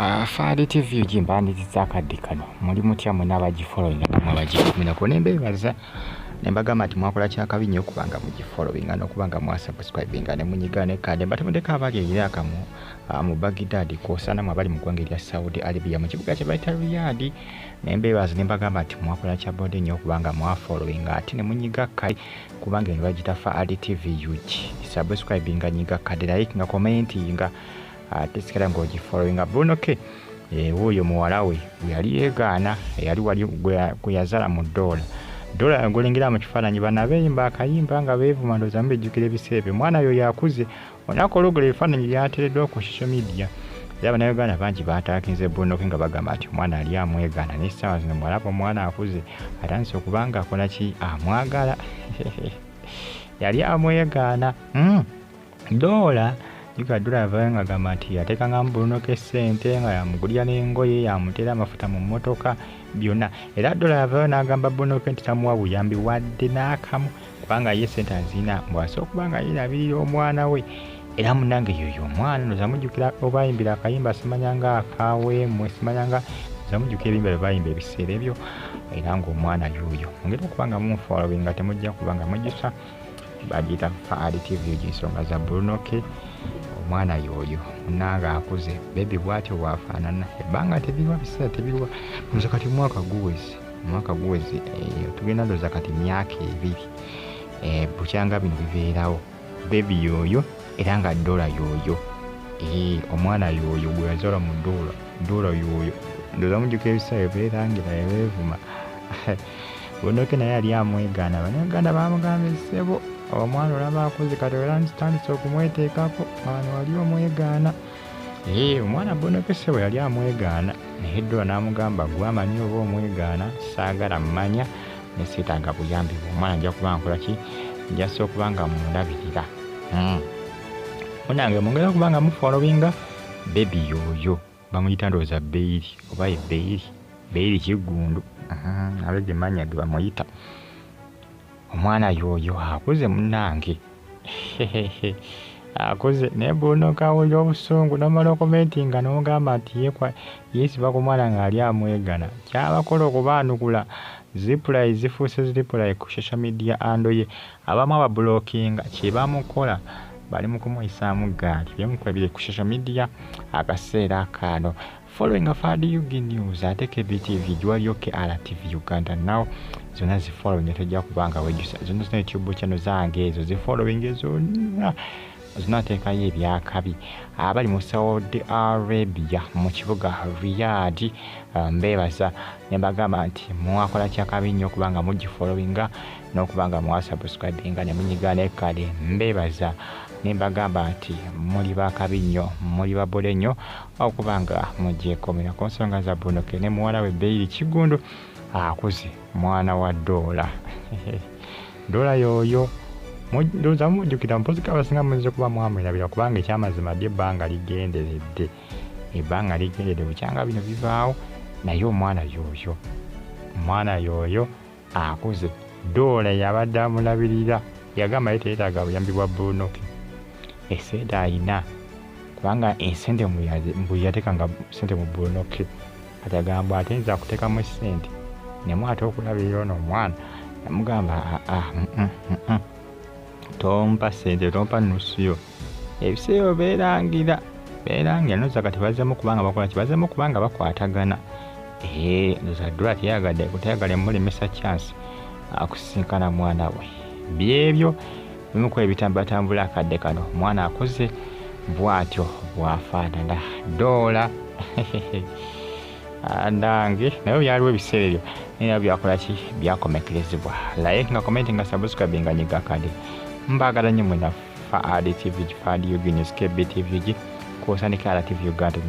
Faali TV gimbandiriza akadde kano muli mutya mwenna abagifollowinga namwe abagikumira nembeebaza nembagamba nti mwakola kyakabi nnyo okubanga mugifollowinga n'okubanga mwasubscribinga ne munyiga ne kade batemuddeko abali eraka mu Baghdad kw'osaana mu abali mu ggwanga erya Saudi Arabia mu kibuga kye bayita Riyadh nembeebaza nembagamba nti mwakola kya bode nnyo okubanga mwafollowinga ate ne munyiga kade kubanga eno bagita Faali TV UG subscribinga nyiga kade like nga commentinga tesikala ng'ogifollowinga Bruno K wuuyo muwala we yali yeegaana yali wali gwe yazala mu Dola yagolengera mu kifaananyi bana beeyimba akayimba nga beevuma ndowooza mubijjukira ebiseera ebyo mwana oyo yakuze onakologera ebifaananyi byateereddwa ku social media era bannayuganda bangi baataakinze Bruno K nga bagamba nti omwana ali amwegaana n'essaawa zino mwalaba omwana akuze atandise okubanga akola ki amwagala yali amwegaana Dola Dola yavaayo nga gamba nti yateekanga mu Bruno K ssente nga yamugulira n'engoye yamuteera amafuta mu mmotoka byonna era Dola yavaayo n'agamba Bruno K nti tamuwa buyambi wadde n'akamu kubanga ye ssente azina bw'asobola okuba nga yeerabirira omwana we era munnange yoyo omwana noza mujjukira obayimbira akayimba simanya nga akaweemwe simanya nga noza mujjukira ebiyimba bye bayimba ebiseera ebyo era ng'omwana yoyo mungera okuba nga mumufollowinga temujja kuba nga mugisa bagiyita Faali TV ensonga za Bruno K omwana yoyo munnange akuze bebi bwatyo bwafaanana ebbanga tebirwa biseera tebirwa ndoza kati mwaka guwezi tugenda ndoza kati myaka ebiri bukyanga bino bibeerawo bebi yoyo era nga Dola yoyo omwana yoyo gwe yazaala mu Dola yoyo ndoza mujjukira ebiseera ebeerangira ebeevuma Bruno K naye yali amwegaana abanyaganda bamugamba essebo omwana olaba akoze kati era ntandise okumweteekako abantu wali omwegaana omwana Bruno K ssebo yali amwegaana naye Dola n'amugamba gwe amanyi oba omwegaana saagala mmanya ne sietaaga buyambi bwe omwana nja kuba nkola ki njasa okuba nga mundabirira munange mungera okuba nga mufollowinga bebi yoyo bamuyita ndowooza Beiri oba Beiri Kigundu abe gye mannya ge bamuyita omwana yoyo akuze munnange akuze naye Bruno K awulira obusungu n'omala okumentinga n'ogamba nti yeesiba ku mwana ng'ali amwegana kyabakola okubaanukula zipulayi zifuuse zipulayi ku social media andoye abamu ababulookinga kye bamukola bali mu kumuyisaamu gaali byemukola biri ku social media akaseera kano following Faali UG News ate KBTV giwaliyo KRTV Uganda now zonna zifollowing tojja kubanga wejjusa zonna YouTube channel zange ezo zifollowing zonna zinateekayo ebyakabi abali mu Saudi Arabia mu kibuga Riyadh mbeebaza ne mbagamba nti mwakola kyakabi nnyo okubanga mugifollowinga n'okubanga mwasubscribinga ne munyiga ne kale mbeebaza ne mbagamba nti muli bakabi nnyo muli babole nnyo okubanga mugyekomera ku nsonga za Bruno K ne muwala we Beiri Kigundu akuze mwana wa Dola Dola yoyo ndowooza mujjukira mpozika abasinga muyinza okuba mwamwerabira kubanga ekyamazima ddi ebbanga ligenderedde bukyanga bino bivaawo naye omwana yoyo akuze Dola yabadde amulabirira yagamba ye teyeetaaga buyambi bwa Bruno K esente ayina kubanga esente mbu yateekanga sente mu Bruno K kati agamba ate nza kuteekamu esente nemu ate okulabirira ono omwana yamugamba tompa sente tompa nusu yo ebiseera beerangira noza kati bazemu kubanga bakola kibazeemu kubanga bakwatagana noza Dola teyagala emulemesa chance akusisinkana mwana we byebyo bimukola ebitambulatambula akadde kano omwana akuze bwatyo bwafaanana Dola andange naye byaliwo ebiseera ebyo era byakola ki byakomekerezebwa like nga commenting nga subscribinga nyiga kade mbagala nnyo mwena Faali TV Faali UG News KBTV kw'osanika KRTV Uganda